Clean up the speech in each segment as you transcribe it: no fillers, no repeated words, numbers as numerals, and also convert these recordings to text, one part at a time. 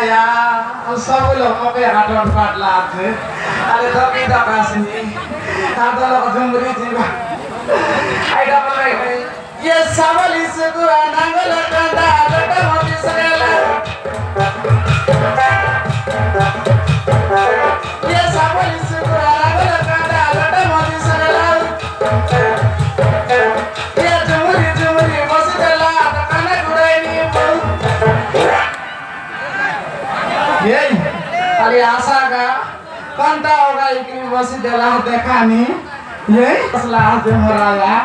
ya सब लोगों पे हाथों पाट लाते अरे तो किधर kasih ada लोग जंगली जीवा आइडा बोल रहे ये सावल इस कुरान अंगल कंधा लटा मत इसरेला ये सावल इस कुरान अंगल कंधा लटा मत इसरेला ये जमुरी जमुरी मस्जिदला तकाना गुराइनी ये अरे आशा का कंटा होगा इकरी मस्जिदला देखानी ये असला आज मराया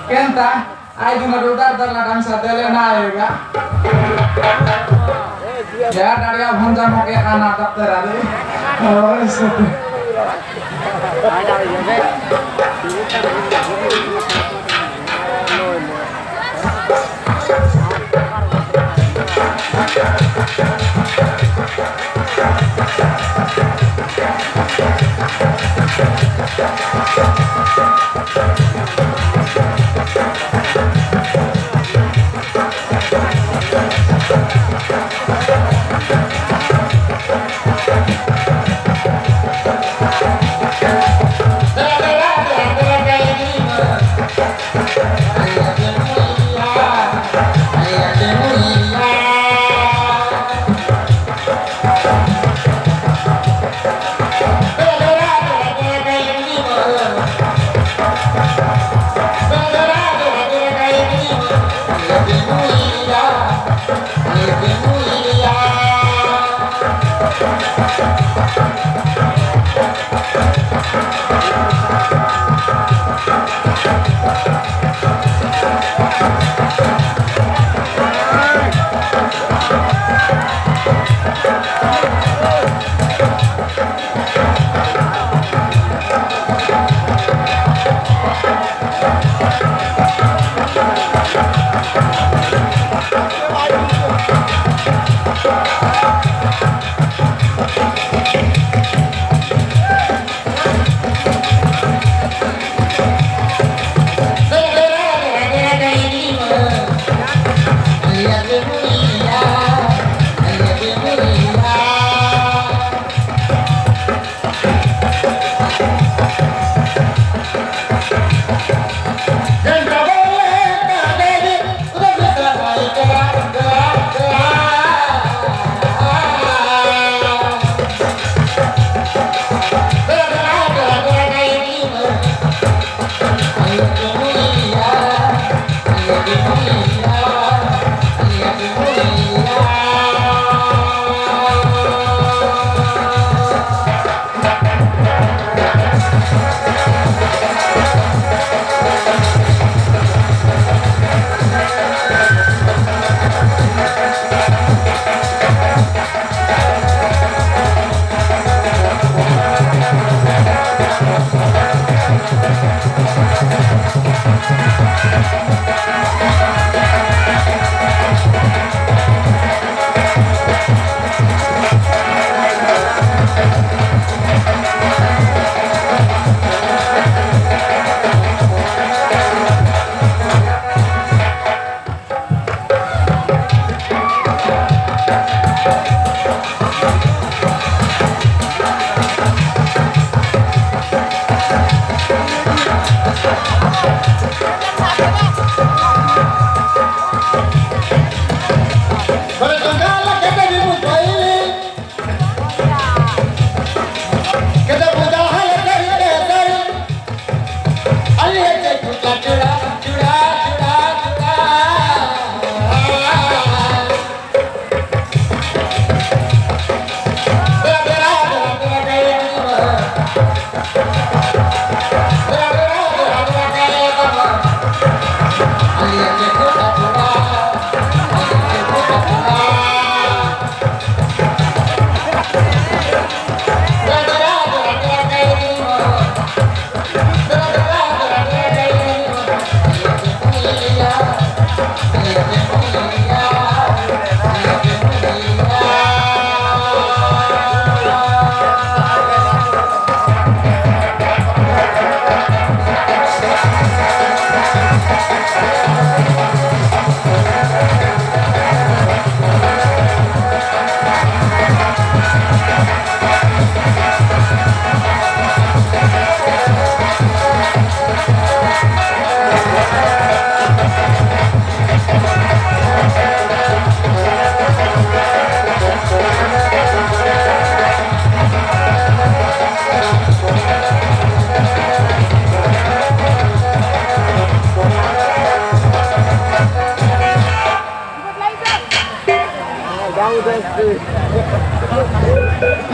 केंता आई दिन उधर दरला डांस देले ना आएगा या डाड़िया भंजा मके खाना दफ्तर आले और सब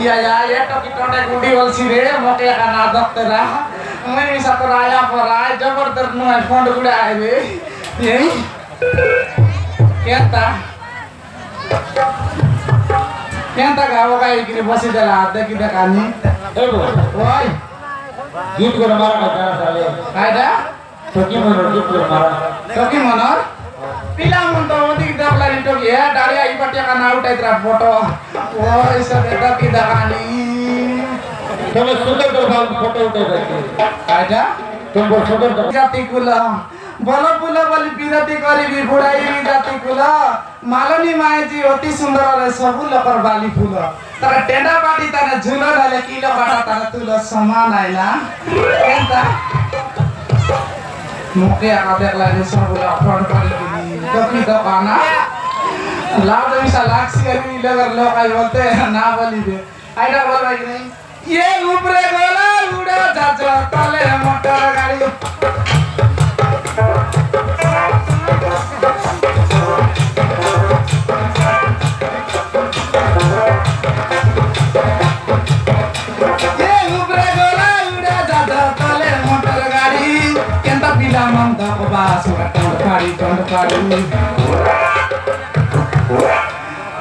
ya itu kita nek gundi wal sire moke akan adok tera mui satu raya perai jabur ternuai fond guda aibe ye kenta gawo kai gini basi dela ada kita kani woi गीत को हमारा कचारा साले kaida टोकी मनोर गीत को हमारा toki monor pila munto odi kita pelari toki ya dari ai pati akan out ai tra foto woi sabeta kita kani तुम सुंदर दरबार फोटो उठे बैठे kaida तुम बहुत सुंदर जाति कुला बल पुल बलि विरति करिबी बुढाई जाति कुल मालनी माएजी अति सुंदर रे सब लोकर बाली फूल तर टेंडा पाटी तने झुलो डाले किलो बाटा तने तुल समान आइला केंता मुके आबे लागे सब लोग फ्रंट करी कपी दुकाना लाभ मिसा लाक्सी अली लगर लोग आई बोलते ना बोली दे आइडा बोल भाई नहीं ये ऊपरे गोला उड़ा जाजो तले मोटर गाड़ी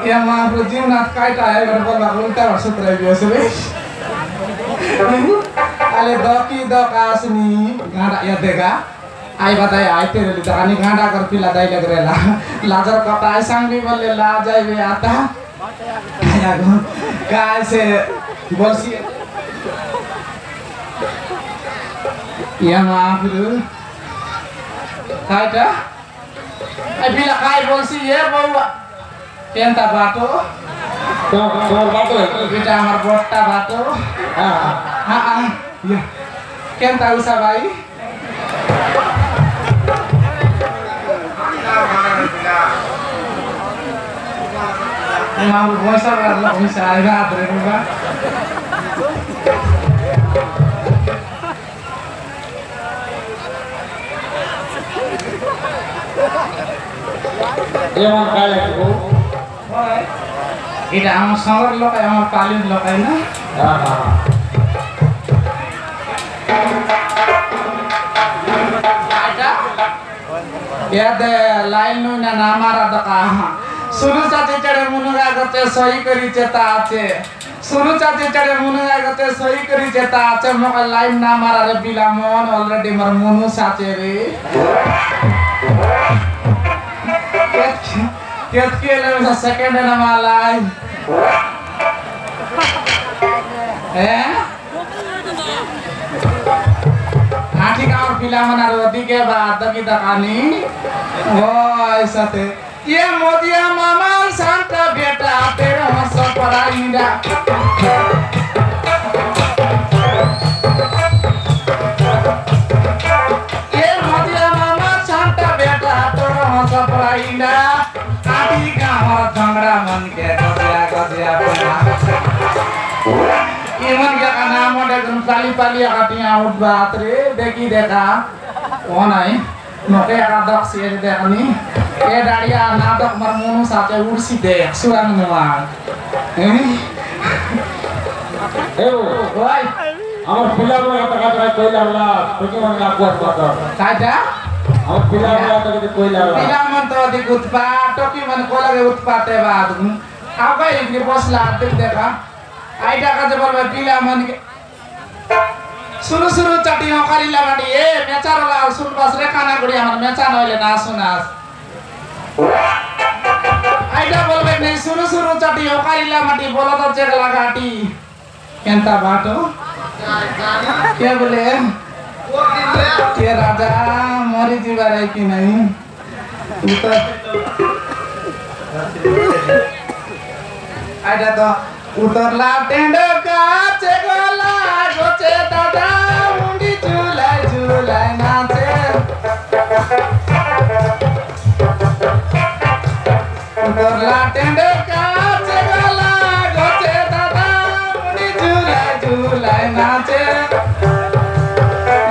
Ya maaf rujim nak kait aja kalau baru kita masuk review sih. Ale doki dokas ni ngada ya dega. Ai batai ai tere litani ngada kar pila dai lag rela. Lajar kata ai sang भी बोले ला जाए वे आता. Ya go काय से बोलसी. Ya maaf ru. Kaita. Ai bila kai bolsi ye bawa. Kenta bato. तो बातो है Kita amar botta bato. हां Ya. Kenta usah bai. Mau bosa lah bisa ada terima. ये वहां का लगे वो Ida am sangor lokai am palin lokai na. हां Ada. Ya de lain nu na namara daka. Suru chache chade munuga gote sohi kari cheta ache. Suru chache chade munuga gote sohi kari cheta ache moka lain namara re bilamon already mar munu sache re. Kiat kele sa second na malai. आठी का और पिला मना रोटी के बाद की दकानी ओ ऐसा थे ये मोदिया मामा शांता बेटा तेरे हंस पराइंदा ये मोदिया मामा शांता बेटा तेरे हंस पराइंदा आठी का और झगड़ा मन के गजिया बना Iman ka kanamo dagun pali-pali akating out batre deki deka onai noke akadok siya dekani e daria nadok marmunu sache ursi de surang nuang ওই আমার পিলাগুলো কত কথা কইলা হলা তোকে মনে না কুয়াত কথা kaja আমার পিলাগুলো তোকে কইলা হলা pilaman to di utpa toki man kolage utpate bad apa ini bos ladek deka aida ka jebol pilaman सुरु चटी हकारी लगाडी ए मेचार ला सुन बस रे खाना गुडी हमर मेचा नइले ना सुनास आइडा बोलबे नै सुरु चटी हकारी लगाडी बोला त चेक लगाटी केंता बाटो के बोले के राजा मरी जीवारे कि नहीं उतर आइडा त उतरला टेंड का चेगला गोचे दादा मुंडी झुलाई नाचे उतरला टेंड का चेगला गोचे दादा मुंडी झुलाई नाचे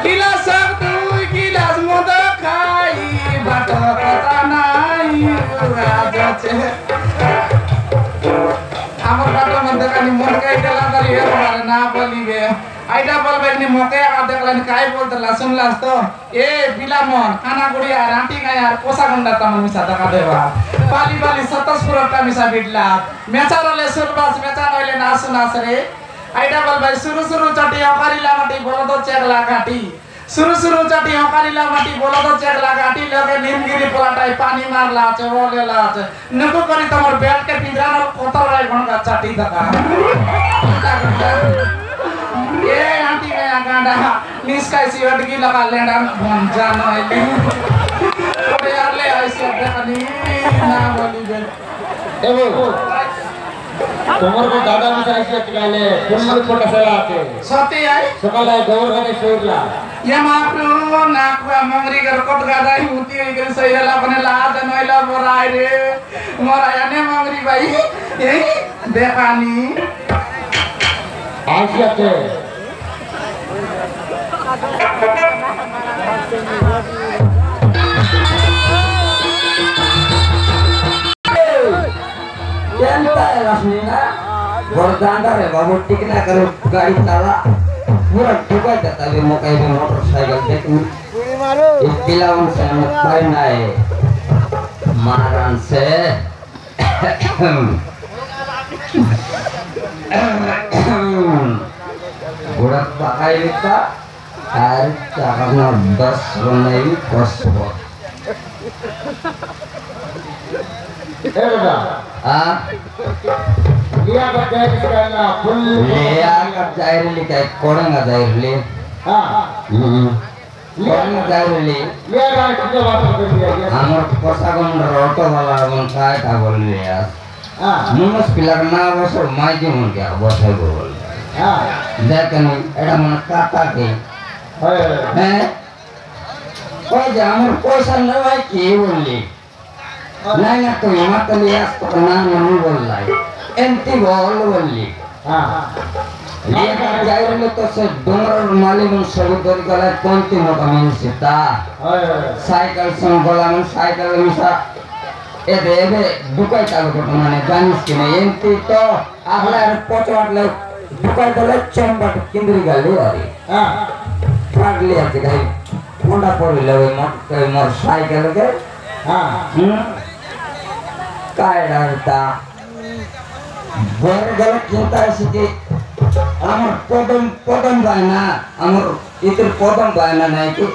गिलास तू गिलास मद खाई बाट पता नाही राजाचे लगनी मौके आ देखलन काय बोलतला सुनलास तो ए बिलामन खाना गुड़िया रांटी का यार कोसा गुंडा तमन मिसा दका देवा पाली पाली सतसपुरटा मिसा बिडला मेचारले सुरबास मेचारले नासु नासरे आइडा बल भाई सुरु चटी अकारिला माटी बोलो तो चेगला घाटी सुरु चटी अकारिला माटी बोलो तो चेगला घाटी लगे नीमगिरी पलाटाई पानी मारला चोलेला नको करी तमर बैठ के पिंजरा न कोतर राय गणका चटी दका ये आंटी गया गांडा निस्काई सी अटकी लगा लेंडा भंजा न आइली ओरे यार ले ऐसे देखनी ना बोली बे एवो তোমার কো দাদা মিশা এসে টিকালে কোন ছোট সেরা আছে সত্যি আই সকালে গৌর ঘরে শুইলা ये मापलो ना को मंगरी कर कत गादा हुती है कर सहीला बने लाज नइला बोराय रे मोराया ने मंगरी भाई ए देखानी आशियाते जनता है रश्मिना वरदान रे बाबू टिकना करो गाड़ी चला पूरा ठुका देता है मकई में मोटरसाइकिल देखनी इस दिलावन से पढ़ना है मारन से बुढ़ा पकाई लेता और चाकना 10 नहीं 10 एड़ा हाँ लिया का जाए करना फुल लिया का जाए लिखा है कोड़ेंगा जाए ले हां कोड़ेंगा जाए ले लिया का कितना बात कर दिया हमार कोसा कौन रोटो वाला कौन काय था बोल लिया हां मुमस पिलर ना बस माई जी मन क्या बस है बोल हां देखनी एड़ा मन काटा के हैं कोई जामर कोसा न भाई की बोली नहीं ना तो यहाँ तो लिया तो ना नहीं बोल रहा है एंटी बोली हां लिया का जाए रहे तो से डोंगर माली में सब दौड़ गला कौन ती मोटा में सीता साइकिल संगोला में साइकिल में सा ए देवे दुकाई चालू करते माने जानिस की नहीं एंटी तो आगला पोचवाट ले दुकाई दले चंबट किंदरी गाली अरे हां ट्रक लिया थी कहीं होंडा पड़ी ले मोटर साइकिल के हां काय डरता बर गल चिंता सिटी हमर पदम बायना हमर इतर पदम बायना नहीं कि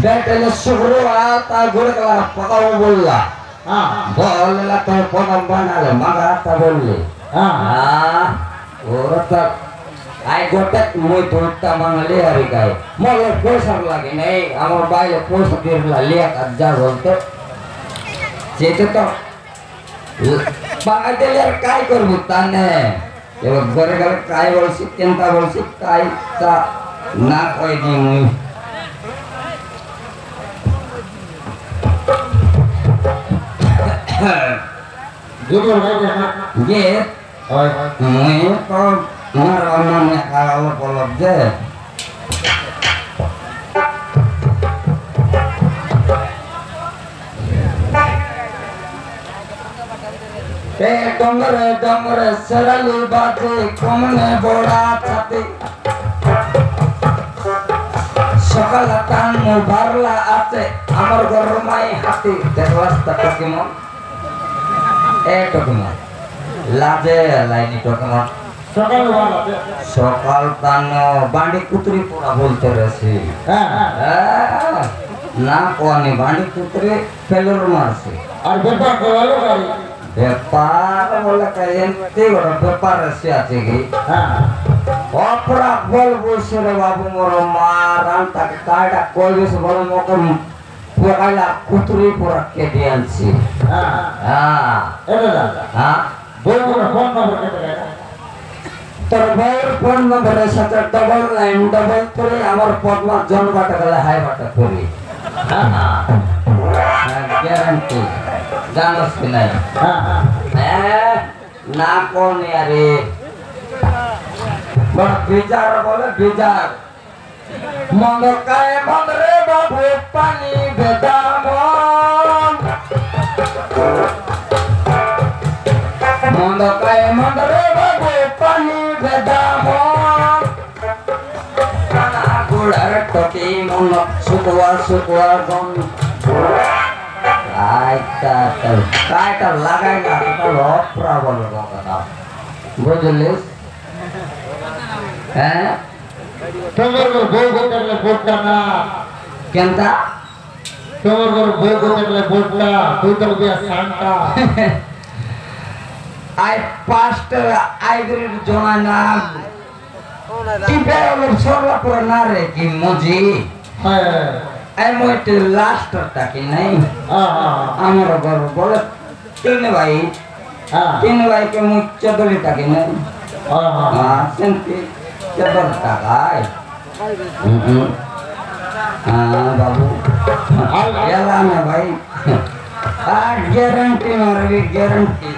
बेटले सुगरो आता गुड़कला पकाओ बोलला हां बोलला तो पदम बना ले मगा आता बोलले हां और तक आई गोटे मुई तोटा मांगले हरि काय मोले पैसा लागे नहीं हमर बाइले पैसा देला लिया का जा बोलते जेते तो बागा देले काय करबो ताने एव घरे घरे काय बोलसी चिंता बोलसी काय ता ना कोई दी मुई जो भाई ये ओए मुई तो मार मन में खाओ बोलब जे ए डोंगर सरली बाते कमने बोड़ा छाते सकाल टान बारला आते আমার গরমাই হাতি দেখলাস টকমন এ টকমন লাজে লাইনি টকমন সকাল বেলা সকাল টান বাঁডি কুতরি পোড়া বলতে রয়েছে হ্যাঁ না কোনি বাঁডি কুতরি ফেলর মারছে আর ব্যাপার করলো গাড়ি व्यापार बोला कहते बड़ा व्यापार से आते गई हां अपरा बोल बोसरे बाबू मोर मारन तक काडा कोई से बोल मोकर पकाला कुतरी पर के दियान सी हां हां एड़ा हां बोल फोन नंबर केते तर बोल फोन नंबर है 799 আমার পদ্মা জন বাটা গলা হাই বাটা করি हां গ্যারান্টি जानस की नहीं ना कौन यारे बड़ा बेजार बोले बेजार मंद काय मंद रे बाबू पानी बेदामन मंद काय मंद रे बाबू पानी बेदामन শুকুয়ার গম কাইটা লাগাই না তো লপরা বলে কথা বুঝলিস হ্যাঁ তোমার বউ গোটালে বোটটা না কেনটা তোমার বউ গোটালে বোটটা তুই তো বিয়া সান্টা আই পাঁচটা আইগ্রেড জনা না কি বেরোলো সরলা পুরো না রে কি মজি হ্যাঁ আই মোটে লাস্টটা কি নাই আমার ঘর বলে তিন ভাই কে মুখ চদলি টাকি নাই সেমতি চদল টাকায় বাবু এলা না ভাই আর গ্যারান্টি মারবি গ্যারান্টি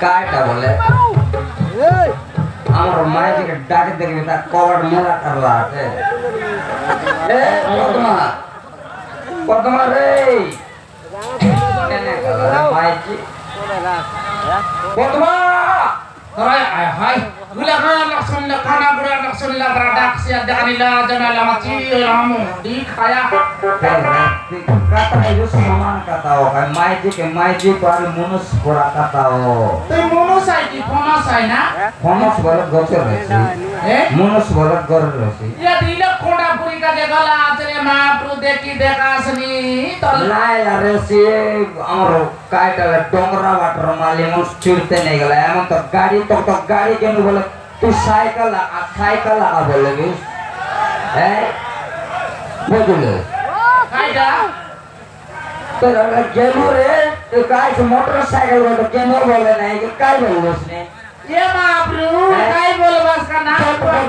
কাটা বলে আমার মায়ের ডাকে দেখবি তার কভার মেলা করলা আছে পদ্মা রে মাইকি Padma hai gula langsung kana gula langsung la beradak sia danila janala mati ramu di kaya kata itu samaan kata kan maiji par munus pura kata tu munus ai na munus barat gocor resi munus barat gor resi ya dila konda puri ka jagala ajre ma pru deki dekasni tol nai la resi amar kaita dongra water mali mus churte nei gala emon to गाड़ी के बोले तू cycle लगा बोले बुझले तो गेलू रे तो काय मोटरसाइकिल बोले केनो बोले नहीं कि काय बोले उसने ये बाबरू काय बोल बस का नाम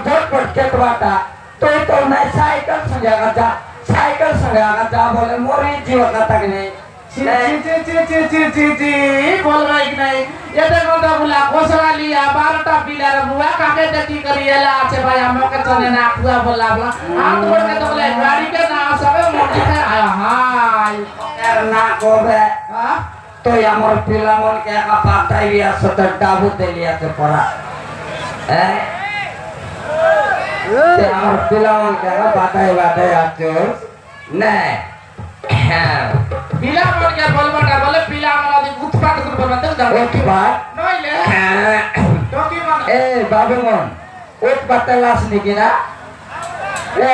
झटपट के बाटा तो नहीं साइकिल संगा जा बोले मोरी जीव का तक नहीं बोल रहा है कि नहीं ये देखो तो बोला कोसरा लिया 12टा पिला रे बुआ काके देखी करिएला আছে ভাই আমাকে চলে না পুয়া बोला बोला हाथ छोड़ के तो बोले गाड़ी के ना सबे मोटी है हाय यार ना कोबे हां तो हमर पिला मन के का पाताई बिया सत डाबू दे लिया के पड़ा ते हमर पिला मन के का पाताई आछो नहीं पिला मन के बोलबटा बोले पिला मन आदि उत्पात कर बोलबा तो उत्पात नइले टोकी मन ए बाबू मन उत्पात लास निकिना ए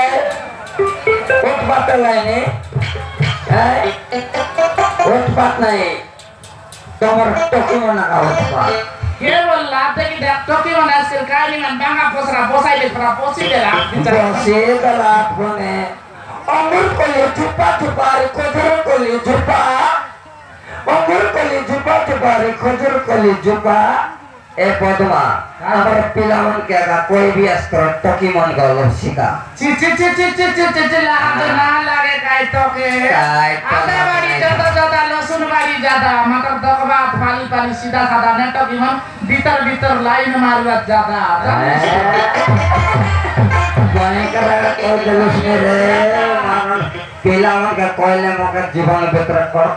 उत्पात लाइने उत्पात नहीं तमर टोकी मन का उत्पात के बोलला ते कि टोकी मन आजकल काली मन बांगा पोसरा पोसाई दे परा पोसी देला फोने अंगूर को ले झुपा रे खजूर को ले झुपा अंगूर को ले झुपा रे खजूर को ले झुपा ए पद्मा हमर पिलावन के का कोई भी अस्त्र टकी मन गलो सिका ची ना लागे काय टोके आधा बाड़ी ज्यादा लहसुन बाड़ी ज्यादा मतलब दगबा फाली सीधा साधा ने टकी मन भीतर लाइन मारवा ज्यादा कोने करा तो जलूस में रे मानन पिलावन का कोयले मगर जीवन भीतर कर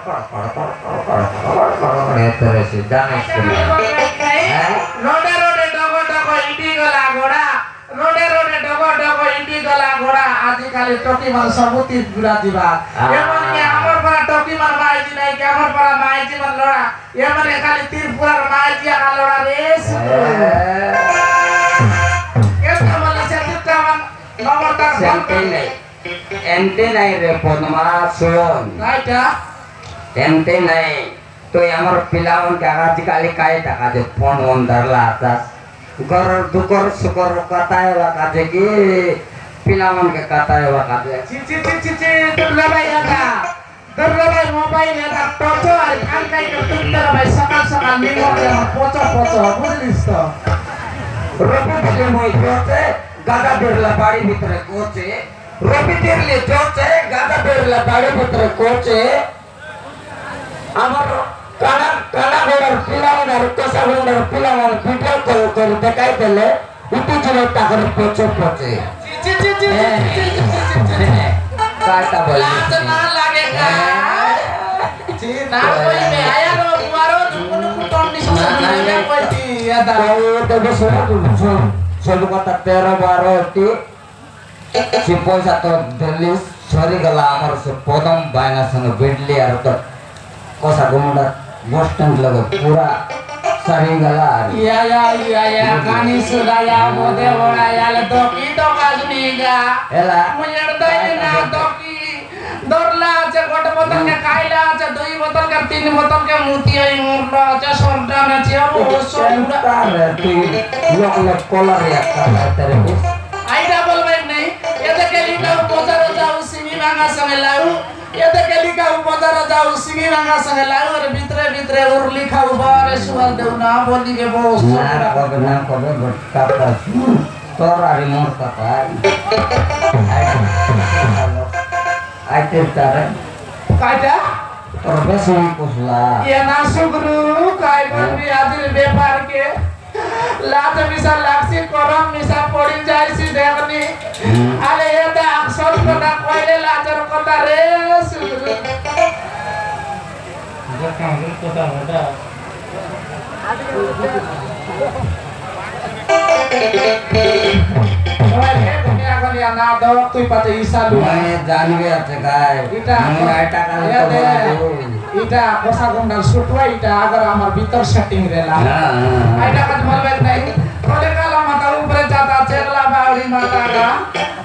तरह से जाने से रोडे डगो इंडी गला घोड़ा आदि खाली टोकी मन सबुती बुरा दिबा ये मन के हमर पर टोकी मन माइजी नहीं के हमर पर माइजी मन लोड़ा ये मन खाली त्रिपुरा माइजी का लोड़ा रेस एंटे नहीं रे पद्मा सुन एंटे नहीं तो हमर पिलावन के आजकल काय टाका दे फोन धरला आतास घर दुकर सुकर कताय वाका की पिलावन के कताय वाका दे दुर्गा भाई मोबाइल है टोचो और कान काई के तुंदर भाई सकाल निमो के पोचो बुझलिस तो रोपी दिले मोय जोते गादा बेरला बाड़ी भीतर कोचे रोपी दिले जोते गादा बेरला बाड़ी भीतर कोचे हमर काना गोर पिलावन और कसावन और पिलावन वीडियो कॉल कर देखाई देले उठी जने ताकर पोचे काटा बोल ना लगेगा जी ना कोई में आया रो ya dah. Itu bisa suatu kata 13-12 ti si পয়সা তো দিল্লি সরি গলা আমার সে পদম বাইনা সঙ্গে বিডলি আর তো কোসা গুমডা বস স্ট্যান্ড লগে পুরা সরি গলা Ya kani sudah ya mode bora ya le toki to kazuniga. এলা Munyar dai na toki. Dorla আছে গোটা বোতল কে খাইলা আছে 2 বোতল কে 3 বোতল কে মুতি হই মুরলা আছে সরটা আছে অবশ্য পুরা তারে তুই লোক লোক কলার একটা তারে আইডা বলবেন নাই এতে কে লিখা বাজারে যাও সিমি মাঙ্গা সঙ্গে লাউ এতে কে লিখা বাজারে যাও সিমি মাঙ্গা সঙ্গে লাউ আর ভিতরে ভিতরে ওর লিখা বারে সুয়াল দেও না বলি কে বস না কবে কথা তোর আর মোর কথা আইতে তারে কাইটা তোর বেশি কুছলা ये ना सुगरु काय बंदी आदिल व्यापार के लाज मिसा लाक्सी करम मिसा पड़ी जायसी देखनी आले ये दा अक्षर कथा कोइले लाजर कथा रे सुगरु না দাও তুই পাতে ঈসা লু মানে জানবে আছে গায় এটা আমি আইটা কাল তো এটা কোসা গন্ডাল সুটুয়া এটা আগার আমার ভিতর সেটিং রেলা আইটা কাজ বলবে নাই তোলে কালা মাথা উপরে চাতা চেগলা বাউড়ি মাথাটা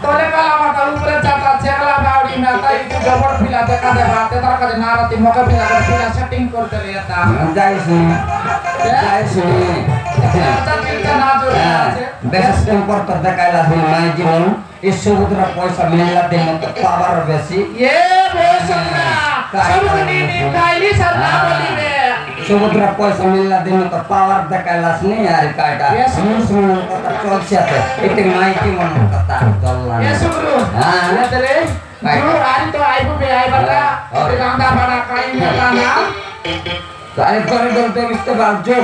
তোলে কালা মাথা উপরে চাতা চেগলা বাউড়ি মাথা এই জবর ফিলা দেখা দে বাতে তার কাছে নারাতি মকা ফিলা ফিলা সেটিং করতে রেতা যাইছি আচ্ছা চিন্তা না জোরে আছে বেশ করতে দেখাইলা মাই জীবন এই সমুদ্র পয়সা মিললা দেন তো পাওয়ার বেশি ये बोसना सबनी निकाली सरना बोलिबे সমুদ্র পয়সা মিললা দেন তো পাওয়ার দেখাইলাস নি আর কাটা শুনুন কথা চলছে এতে মাই জীবন কথা চললা ये सुगरु हां नेतले जो आरी तो आइबो बे आइ बता गांदा बड़ा काई मेला ना তাই করে দলতে মিশতে পারছো